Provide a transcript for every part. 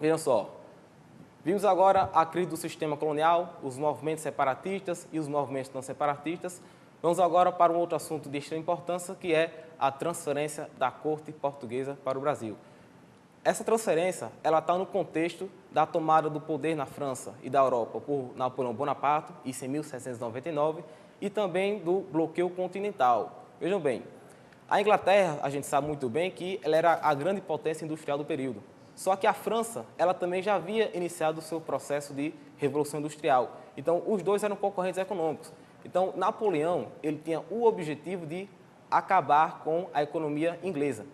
Vejam só, vimos agora a crise do sistema colonial, os movimentos separatistas e os movimentos não separatistas. Vamos agora para um outro assunto de extrema importância, que é a transferência da corte portuguesa para o Brasil. Essa transferência ela está no contexto da tomada do poder na França e da Europa por Napoleão Bonaparte, isso em 1799, e também do bloqueio continental. Vejam bem, a Inglaterra, a gente sabe muito bem que ela era a grande potência industrial do período. Só que a França, ela também já havia iniciado o seu processo de revolução industrial. Então, os dois eram concorrentes econômicos. Então, Napoleão, ele tinha o objetivo de acabar com a economia inglesa.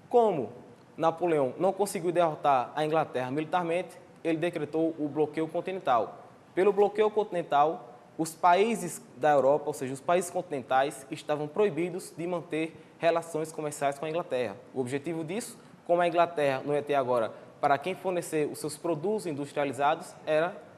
Como Napoleão não conseguiu derrotar a Inglaterra militarmente, ele decretou o bloqueio continental. Pelo bloqueio continental, os países da Europa, ou seja, os países continentais, estavam proibidos de manter relações comerciais com a Inglaterra. O objetivo disso, como a Inglaterra não ia ter agora para quem fornecer os seus produtos industrializados,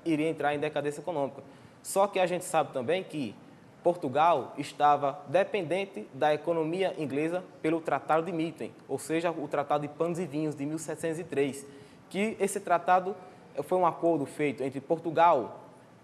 iria entrar em decadência econômica. Só que a gente sabe também que Portugal estava dependente da economia inglesa pelo Tratado de Mitten, ou seja, o Tratado de Panos e Vinhos de 1703, que esse tratado foi um acordo feito entre Portugal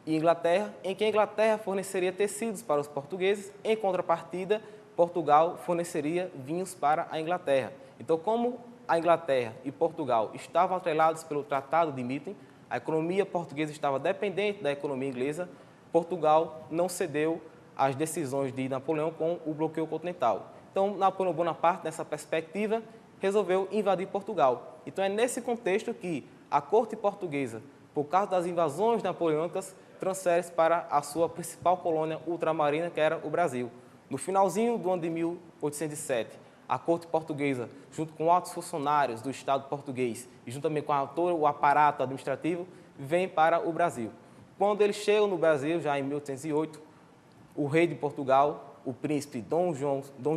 e Inglaterra, em que a Inglaterra forneceria tecidos para os portugueses, em contrapartida, Portugal forneceria vinhos para a Inglaterra. Então, como a Inglaterra e Portugal estavam atrelados pelo Tratado de Mitten, a economia portuguesa estava dependente da economia inglesa, Portugal não cedeu às decisões de Napoleão com o bloqueio continental. Então, Napoleão Bonaparte, nessa perspectiva, resolveu invadir Portugal. Então, é nesse contexto que a corte portuguesa, por causa das invasões napoleônicas, transfere-se para a sua principal colônia ultramarina, que era o Brasil. No finalzinho do ano de 1807, a corte portuguesa, junto com altos funcionários do Estado português e junto também com todo o aparato administrativo, vem para o Brasil. Quando eles chegam no Brasil, já em 1808, o rei de Portugal, o príncipe Dom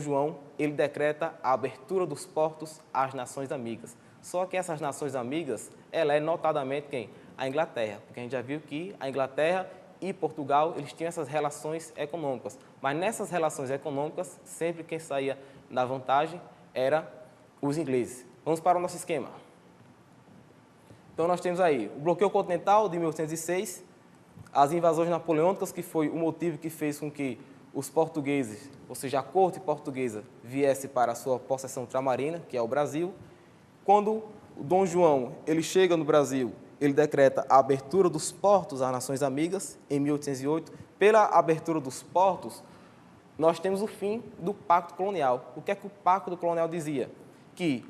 João, ele decreta a abertura dos portos às nações amigas. Só que essas nações amigas, ela é notadamente quem? A Inglaterra, porque a gente já viu que a Inglaterra e Portugal, eles tinham essas relações econômicas. Mas nessas relações econômicas, sempre quem saía na vantagem era os ingleses. Vamos para o nosso esquema. Então, nós temos aí o bloqueio continental de 1806, as invasões napoleônicas, que foi o motivo que fez com que os portugueses, ou seja, a corte portuguesa, viesse para a sua possessão ultramarina, que é o Brasil. Quando o Dom João ele chega no Brasil, ele decreta a abertura dos portos às nações amigas, em 1808. Pela abertura dos portos, nós temos o fim do Pacto Colonial. O que é que o Pacto Colonial dizia? Que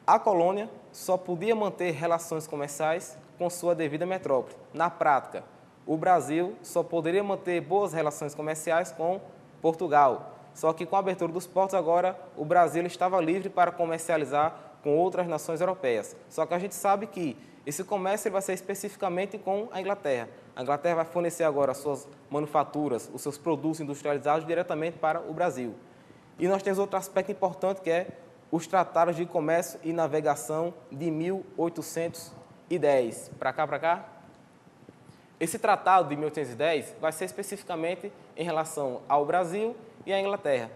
a colônia só podia manter relações comerciais com sua devida metrópole. Na prática, o Brasil só poderia manter boas relações comerciais com Portugal. Só que com a abertura dos portos agora, o Brasil estava livre para comercializar com outras nações europeias. Só que a gente sabe que esse comércio vai ser especificamente com a Inglaterra. A Inglaterra vai fornecer agora as suas manufaturas, os seus produtos industrializados diretamente para o Brasil. E nós temos outro aspecto importante que é os tratados de comércio e navegação de 1810. Para cá, para cá. Esse tratado de 1810 vai ser especificamente em relação ao Brasil e à Inglaterra.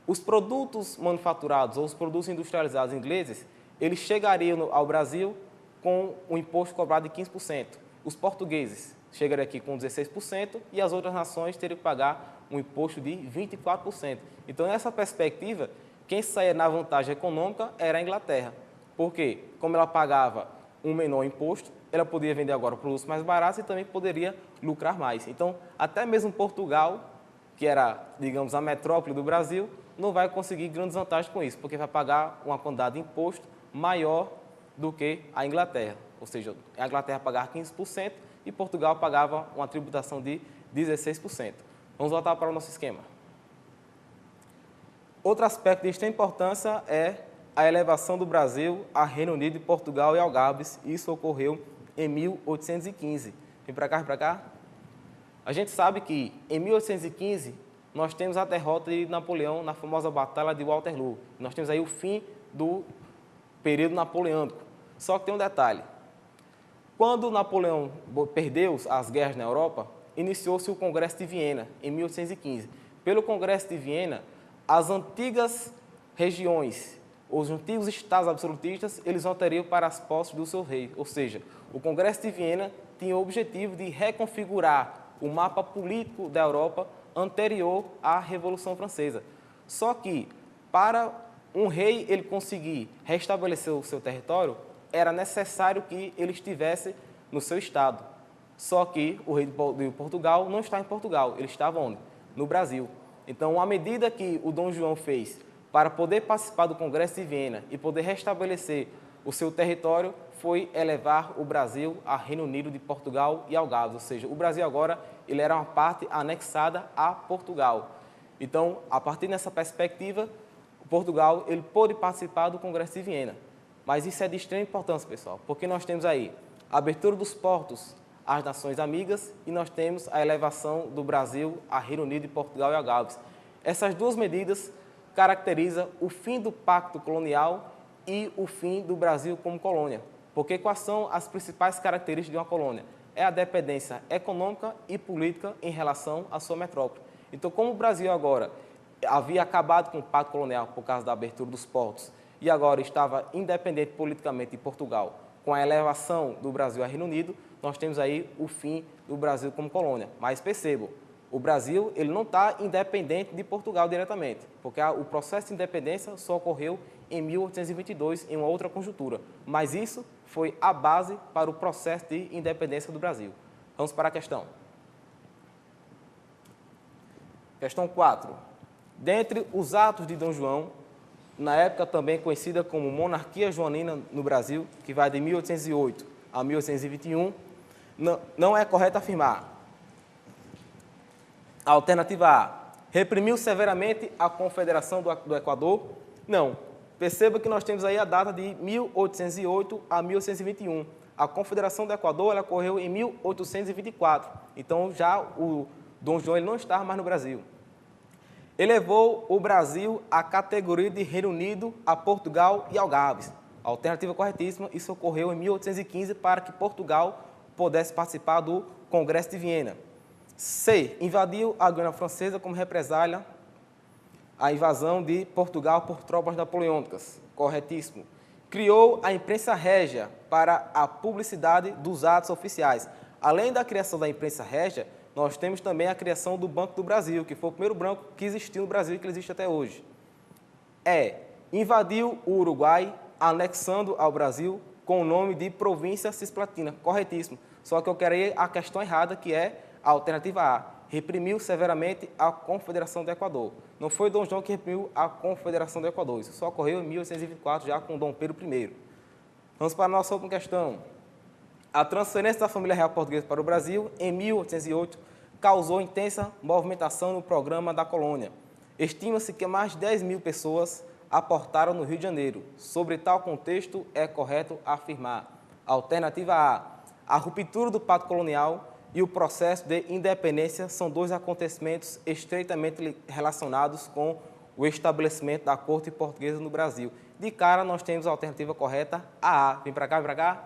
Os produtos manufaturados ou os produtos industrializados ingleses, eles chegariam ao Brasil com um imposto cobrado de 15%. Os portugueses chegariam aqui com 16% e as outras nações teriam que pagar um imposto de 24%. Então, nessa perspectiva, quem saía na vantagem econômica era a Inglaterra. Por quê? Como ela pagava um menor imposto, ela poderia vender agora produtos mais baratos e também poderia lucrar mais. Então, até mesmo Portugal, que era, digamos, a metrópole do Brasil, não vai conseguir grandes vantagens com isso, porque vai pagar uma quantidade de imposto maior do que a Inglaterra. Ou seja, a Inglaterra pagava 15% e Portugal pagava uma tributação de 16%. Vamos voltar para o nosso esquema. Outro aspecto de extrema importância é a elevação do Brasil a Reino Unido e Portugal e Algarves. Isso ocorreu em 1815. Vem para cá, vem para cá. A gente sabe que em 1815 nós temos a derrota de Napoleão na famosa Batalha de Waterloo. Nós temos aí o fim do período napoleônico. Só que tem um detalhe. Quando Napoleão perdeu as guerras na Europa, iniciou-se o Congresso de Viena, em 1815. Pelo Congresso de Viena, as antigas regiões os antigos estados absolutistas, eles voltariam para as posses do seu rei. Ou seja, o Congresso de Viena tinha o objetivo de reconfigurar o mapa político da Europa anterior à Revolução Francesa. Só que, para um rei ele conseguir restabelecer o seu território, era necessário que ele estivesse no seu estado. Só que o rei de Portugal não está em Portugal, ele estava onde? No Brasil. Então, a medida que o Dom João fez para poder participar do Congresso de Viena e poder restabelecer o seu território foi elevar o Brasil a Reino Unido de Portugal e Algarve, ou seja, o Brasil agora ele era uma parte anexada a Portugal. Então, a partir dessa perspectiva, Portugal ele pôde participar do Congresso de Viena. Mas isso é de extrema importância, pessoal, porque nós temos aí a abertura dos portos às nações amigas e nós temos a elevação do Brasil a Reino Unido de Portugal e Algarve. Essas duas medidas caracterizam o fim do pacto colonial e o fim do Brasil como colônia. Porque quais são as principais características de uma colônia? É a dependência econômica e política em relação à sua metrópole. Então, como o Brasil agora havia acabado com o pacto colonial por causa da abertura dos portos e agora estava independente politicamente de Portugal, com a elevação do Brasil a Reino Unido, nós temos aí o fim do Brasil como colônia. Mas percebam, o Brasil ele não está independente de Portugal diretamente, porque o processo de independência só ocorreu em 1822, em uma outra conjuntura. Mas isso foi a base para o processo de independência do Brasil. Vamos para a questão. Questão 4. Dentre os atos de Dom João, na época também conhecida como monarquia joanina no Brasil, que vai de 1808 a 1821, não é correto afirmar. A alternativa A, reprimiu severamente a Confederação do Equador? Não. Perceba que nós temos aí a data de 1808 a 1821. A Confederação do Equador ela ocorreu em 1824. Então, já o Dom João ele não estava mais no Brasil. Elevou o Brasil à categoria de Reino Unido, a Portugal e Algarves. A alternativa corretíssima, isso ocorreu em 1815 para que Portugal pudesse participar do Congresso de Viena. C. Invadiu a Guiana Francesa como represália à invasão de Portugal por tropas napoleônicas. Corretíssimo. Criou a imprensa régia para a publicidade dos atos oficiais. Além da criação da imprensa régia, nós temos também a criação do Banco do Brasil, que foi o primeiro banco que existiu no Brasil e que existe até hoje. E. Invadiu o Uruguai, anexando ao Brasil com o nome de Província Cisplatina. Corretíssimo. Só que eu quero ir a questão errada, que é a alternativa A. Reprimiu severamente a Confederação do Equador. Não foi Dom João que reprimiu a Confederação do Equador. Isso só ocorreu em 1824, já com Dom Pedro I. Vamos para a nossa última questão. A transferência da família real portuguesa para o Brasil, em 1808, causou intensa movimentação no programa da colônia. Estima-se que mais de 10 mil pessoas aportaram no Rio de Janeiro. Sobre tal contexto, é correto afirmar. Alternativa A. A ruptura do pacto colonial e o processo de independência são dois acontecimentos estreitamente relacionados com o estabelecimento da corte portuguesa no Brasil. De cara, nós temos a alternativa correta, a A. Vem para cá, vem para cá.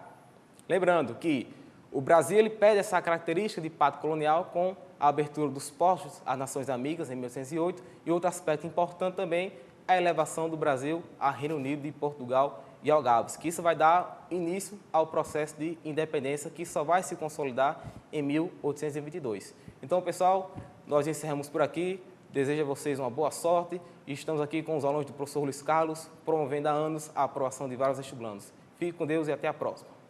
Lembrando que o Brasil ele perde essa característica de pacto colonial com a abertura dos portos às nações amigas em 1808 e outro aspecto importante também é a elevação do Brasil a Reino Unido de Portugal e Algarves, que isso vai dar início ao processo de independência que só vai se consolidar em 1822. Então, pessoal, nós encerramos por aqui. Desejo a vocês uma boa sorte e estamos aqui com os alunos do professor Luiz Carlos, promovendo há anos a aprovação de vários vestibulandos. Fique com Deus e até a próxima.